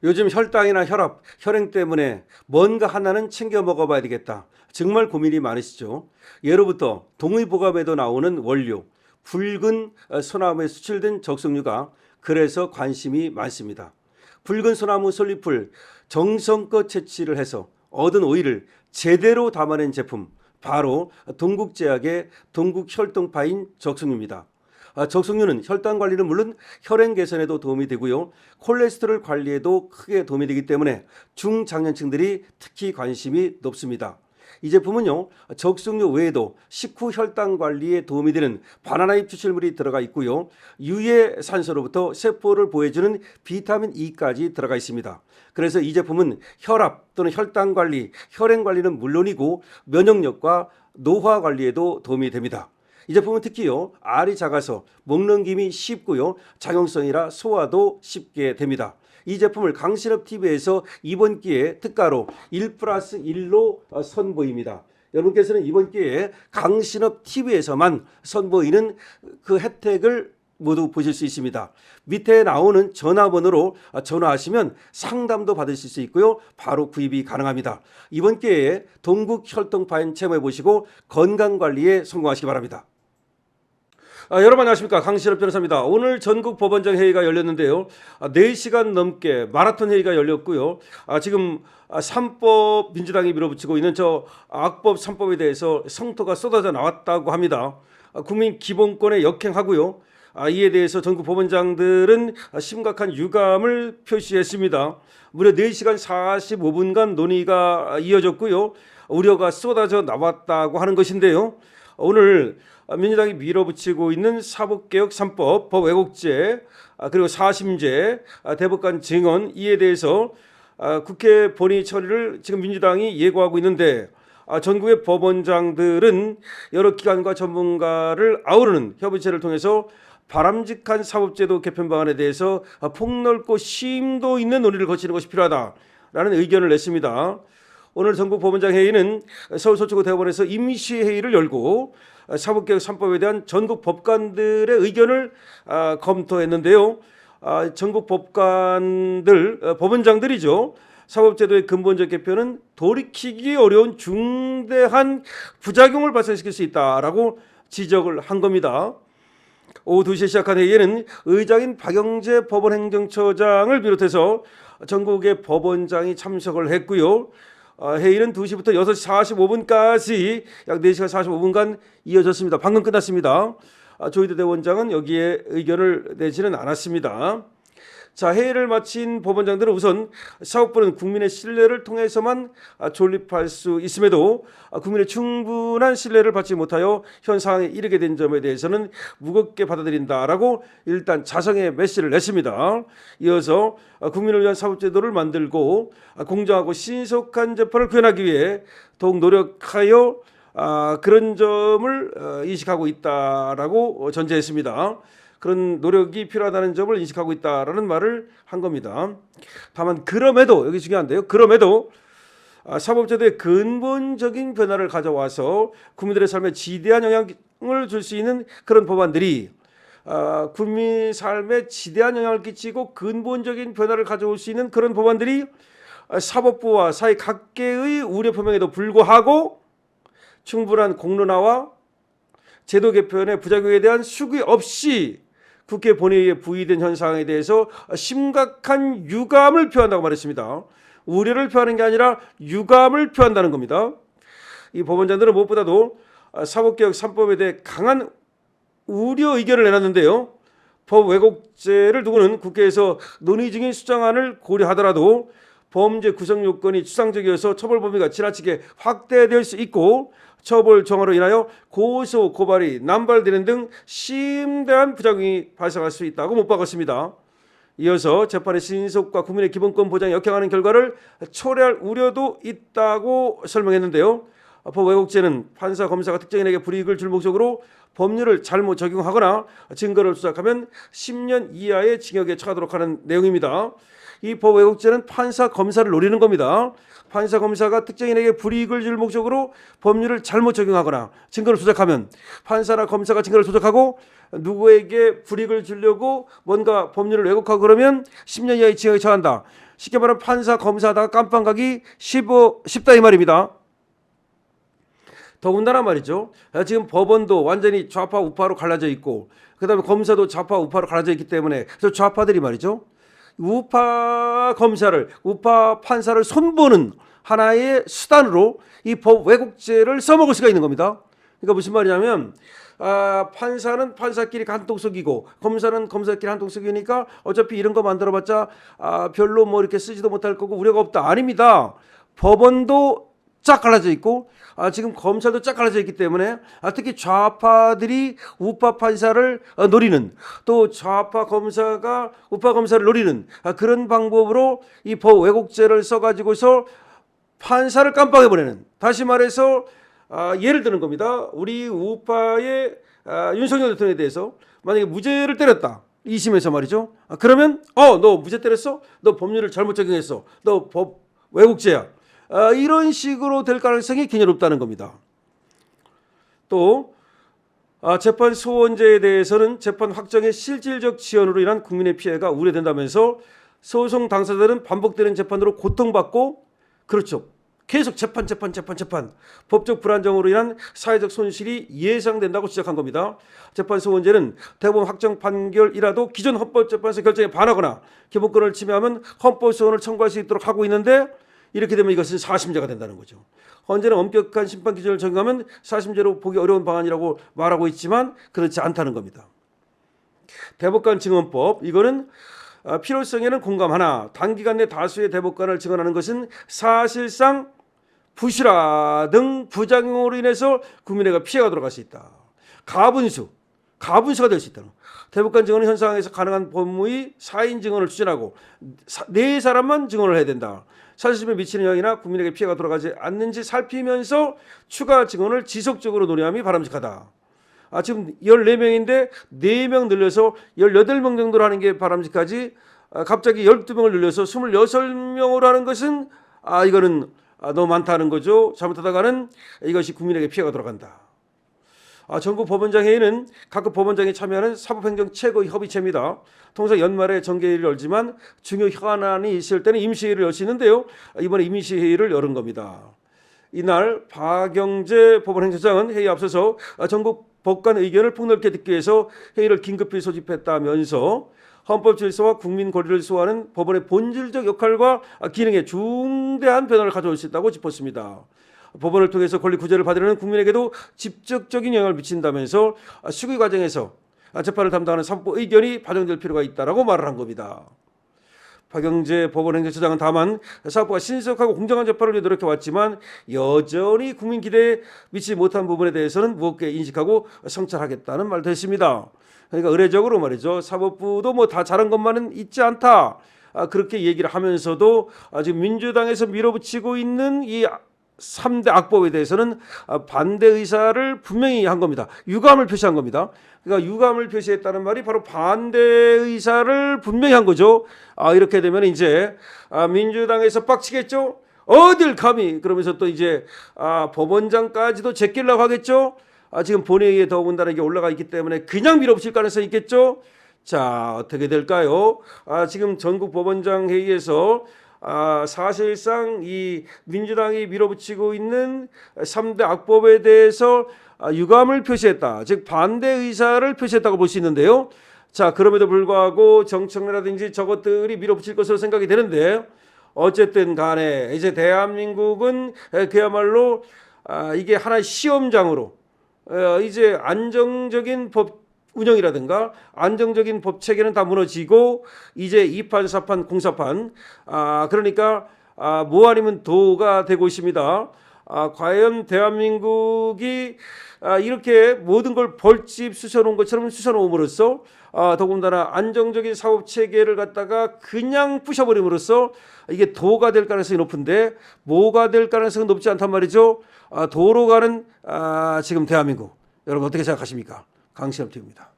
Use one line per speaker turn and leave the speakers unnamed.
요즘 혈당이나 혈압, 혈행 때문에 뭔가 하나는 챙겨 먹어봐야 되겠다. 정말 고민이 많으시죠? 예로부터 동의보감에도 나오는 원료, 붉은 소나무에 수출된 적석류가 그래서 관심이 많습니다. 붉은 소나무 솔잎을 정성껏 채취를 해서 얻은 오일을 제대로 담아낸 제품, 바로 동국제약의 동국혈동파인 적석류입니다. 적석류는 혈당 관리는 물론 혈행 개선에도 도움이 되고요. 콜레스테롤 관리에도 크게 도움이 되기 때문에 중장년층들이 특히 관심이 높습니다. 이 제품은요, 적석류 외에도 식후 혈당 관리에 도움이 되는 바나나잎 추출물이 들어가 있고요. 유해 산소로부터 세포를 보호해주는 비타민 E까지 들어가 있습니다. 그래서 이 제품은 혈압 또는 혈당 관리, 혈행 관리는 물론이고 면역력과 노화 관리에도 도움이 됩니다. 이 제품은 특히요, 알이 작아서 먹는 김이 쉽고요, 작용성이라 소화도 쉽게 됩니다. 이 제품을 강신업TV에서 이번 기회에 특가로 1+1로 선보입니다. 여러분께서는 이번 기회에 강신업TV에서만 선보이는 그 혜택을 모두 보실 수 있습니다. 밑에 나오는 전화번호로 전화하시면 상담도 받으실 수 있고요, 바로 구입이 가능합니다. 이번 기회에 동국혈통파인 체험해 보시고 건강관리에 성공하시기 바랍니다. 여러분 안녕하십니까, 강신업 변호사입니다. 오늘 전국 법원장 회의가 열렸는데요, 4시간 넘게 마라톤 회의가 열렸고요. 지금 3법 민주당이 밀어붙이고 있는 저 악법 3법에 대해서 성토가 쏟아져 나왔다고 합니다. 국민 기본권에 역행하고요. 이에 대해서 전국 법원장들은 심각한 유감을 표시했습니다. 무려 4시간 45분간 논의가 이어졌고요. 우려가 쏟아져 나왔다고 하는 것인데요. 오늘 민주당이 밀어붙이고 있는 사법개혁 3법, 법왜곡죄, 그리고 사심죄, 대법관 증언, 이에 대해서 국회 본회의 처리를 지금 민주당이 예고하고 있는데, 전국의 법원장들은 여러 기관과 전문가를 아우르는 협의체를 통해서 바람직한 사법제도 개편 방안에 대해서 폭넓고 심도 있는 논의를 거치는 것이 필요하다라는 의견을 냈습니다. 오늘 전국 법원장 회의는 서울 서초구 대법원에서 임시회의를 열고 사법개혁 3법에 대한 전국 법관들의 의견을 검토했는데요. 전국 법관들, 법원장들이죠. 사법제도의 근본적 개편은 돌이키기 어려운 중대한 부작용을 발생시킬 수 있다라고 지적을 한 겁니다. 오후 2시에 시작한 회의에는 의장인 박영재 법원행정처장을 비롯해서 전국의 법원장이 참석을 했고요. 회의는 2시부터 6시 45분까지 약 4시간 45분간 이어졌습니다. 방금 끝났습니다. 조희대 대법원장은 여기에 의견을 내지는 않았습니다. 자, 회의를 마친 법원장들은 우선 사법부는 국민의 신뢰를 통해서만 존립할 수 있음에도 국민의 충분한 신뢰를 받지 못하여 현 상황에 이르게 된 점에 대해서는 무겁게 받아들인다라고 일단 자성의 메시지를 냈습니다. 이어서 국민을 위한 사법제도를 만들고 공정하고 신속한 재판을 구현하기 위해 더욱 노력하여 그런 점을 인식하고 있다라고 전제했습니다. 그런 노력이 필요하다는 점을 인식하고 있다라는 말을 한 겁니다. 다만 그럼에도, 여기 중요한데요, 그럼에도 사법제도의 근본적인 변화를 가져와서 국민들의 삶에 지대한 영향을 줄 수 있는 그런 법안들이, 국민 삶에 지대한 영향을 끼치고 근본적인 변화를 가져올 수 있는 그런 법안들이 사법부와 사회 각계의 우려 표명에도 불구하고 충분한 공론화와 제도 개편의 부작용에 대한 수기 없이 국회 본회의에 부의된 현상에 대해서 심각한 유감을 표한다고 말했습니다. 우려를 표하는 게 아니라 유감을 표한다는 겁니다. 이 법원장들은 무엇보다도 사법개혁 3법에 대해 강한 우려 의견을 내놨는데요. 법 왜곡죄를 두고는 국회에서 논의 중인 수정안을 고려하더라도 범죄 구성 요건이 추상적이어서 처벌 범위가 지나치게 확대될 수 있고 처벌 정화로 인하여 고소, 고발이 남발되는 등 심대한 부작용이 발생할 수 있다고 못 박았습니다. 이어서 재판의 신속과 국민의 기본권 보장에 역행하는 결과를 초래할 우려도 있다고 설명했는데요. 법 왜곡죄는 판사, 검사가 특정인에게 불이익을 줄 목적으로 법률을 잘못 적용하거나 증거를 조작하면 10년 이하의 징역에 처하도록 하는 내용입니다. 이 법 왜곡죄는 판사, 검사를 노리는 겁니다. 판사, 검사가 특정인에게 불이익을 줄 목적으로 법률을 잘못 적용하거나 증거를 조작하면 판사나 검사가 증거를 조작하고 누구에게 불이익을 주려고 뭔가 법률을 왜곡하고 그러면 10년 이하의 징역에 처한다. 쉽게 말하면 판사, 검사하다가 깜빵 가기 쉽다 이 말입니다. 더군다나 말이죠. 지금 법원도 완전히 좌파 우파로 갈라져 있고 그다음에 검사도 좌파 우파로 갈라져 있기 때문에 그래서 좌파들이 말이죠. 우파 검사를 우파 판사를 손보는 하나의 수단으로 이 법 왜곡죄를 써먹을 수가 있는 겁니다. 그러니까 무슨 말이냐면 판사는 판사끼리 한통속이고 검사는 검사끼리 한통속이니까 어차피 이런 거 만들어봤자 별로 뭐 이렇게 쓰지도 못할 거고 우려가 없다. 아닙니다. 법원도 쫙 갈라져 있고 지금 검찰도 쫙 갈라져 있기 때문에 특히 좌파들이 우파 판사를 노리는 또 좌파 검사가 우파 검사를 노리는 그런 방법으로 이 법 왜곡죄를 써가지고서 판사를 깜빡해버리는 다시 말해서 예를 드는 겁니다. 우리 우파의 윤석열 대통령에 대해서 만약에 무죄를 때렸다. 2심에서 말이죠. 그러면 너 무죄 때렸어? 너 법률을 잘못 적용했어. 너 법 왜곡죄야. 이런 식으로 될 가능성이 굉장히 높다는 겁니다. 또 재판 소원제에 대해서는 재판 확정의 실질적 지연으로 인한 국민의 피해가 우려된다면서 소송 당사자들은 반복되는 재판으로 고통받고 그렇죠. 계속 재판 법적 불안정으로 인한 사회적 손실이 예상된다고 지적한 겁니다. 재판 소원제는 대법원 확정 판결이라도 기존 헌법재판소 결정에 반하거나 기본권을 침해하면 헌법소원을 청구할 수 있도록 하고 있는데 이렇게 되면 이것은 사심제가 된다는 거죠. 헌재는 엄격한 심판 기준을 적용하면 사심제로 보기 어려운 방안이라고 말하고 있지만 그렇지 않다는 겁니다. 대법관 증언법 이거는 필요성에는 공감하나 단기간 내 다수의 대법관을 증언하는 것은 사실상 부실화 등 부작용으로 인해서 국민에게 피해가 돌아갈 수 있다. 가분수가 될 수 있다. 대법관 증언은 현 상황에서 가능한 법무의 4인 증언을 추진하고 4사람만 증언을 해야 된다. 사실심에 미치는 영향이나 국민에게 피해가 돌아가지 않는지 살피면서 추가 증언을 지속적으로 논의함이 바람직하다. 지금 14명인데 4명 늘려서 18명 정도로 하는 게 바람직하지 갑자기 12명을 늘려서 26명으로 하는 것은 이거는 너무 많다는 거죠. 잘못하다가는 이것이 국민에게 피해가 돌아간다. 전국 법원장 회의는 각급 법원장이 참여하는 사법행정 최고의 협의체입니다. 통상 연말에 정기회의를 열지만 중요 현안이 있을 때는 임시회의를 열 수 있는데요. 이번에 임시회의를 열은 겁니다. 이날 박영재 법원행정장은 회의에 앞서서 전국 법관 의견을 폭넓게 듣기 위해서 회의를 긴급히 소집했다면서 헌법 질서와 국민 권리를 수호하는 법원의 본질적 역할과 기능에 중대한 변화를 가져올 수 있다고 짚었습니다. 법원을 통해서 권리 구제를 받으려는 국민에게도 직접적인 영향을 미친다면서 시기 과정에서 재판을 담당하는 사법부 의견이 반영될 필요가 있다라고 말을 한 겁니다. 박영재 법원행정처장은 다만 사법부가 신속하고 공정한 재판을 위해 노력해왔지만 여전히 국민 기대에 미치지 못한 부분에 대해서는 무겁게 인식하고 성찰하겠다는 말도 했습니다. 그러니까 의례적으로 말이죠. 사법부도 뭐 다 잘한 것만은 있지 않다. 그렇게 얘기를 하면서도 지금 민주당에서 밀어붙이고 있는 이 3대 악법에 대해서는 반대 의사를 분명히 한 겁니다. 유감을 표시한 겁니다. 그러니까 유감을 표시했다는 말이 바로 반대 의사를 분명히 한 거죠. 이렇게 되면 이제 민주당에서 빡치겠죠. 어딜 감히 그러면서 또 이제 법원장까지도 제끼려고 하겠죠. 지금 본회의에 더군다나 이게 올라가 있기 때문에 그냥 밀어붙일 가능성이 있겠죠. 자, 어떻게 될까요? 지금 전국 법원장 회의에서 사실상 이 민주당이 밀어붙이고 있는 3대 악법에 대해서 유감을 표시했다. 즉 반대 의사를 표시했다고 볼 수 있는데요. 자, 그럼에도 불구하고 정청래라든지 저것들이 밀어붙일 것으로 생각이 되는데 어쨌든 간에 이제 대한민국은 그야말로 이게 하나의 시험장으로 이제 안정적인 법 운영이라든가 안정적인 법 체계는 다 무너지고 이제 2판, 4판, 공사판 그러니까 뭐 아니면 도가 되고 있습니다. 과연 대한민국이 이렇게 모든 걸 벌집 쑤셔놓은 것처럼 쑤셔놓음으로써 더군다나 안정적인 사법 체계를 갖다가 그냥 부셔버림으로써 이게 도가 될 가능성이 높은데 뭐가 될 가능성은 높지 않단 말이죠. 도로 가는 지금 대한민국 여러분 어떻게 생각하십니까? 강신업 TV입니다.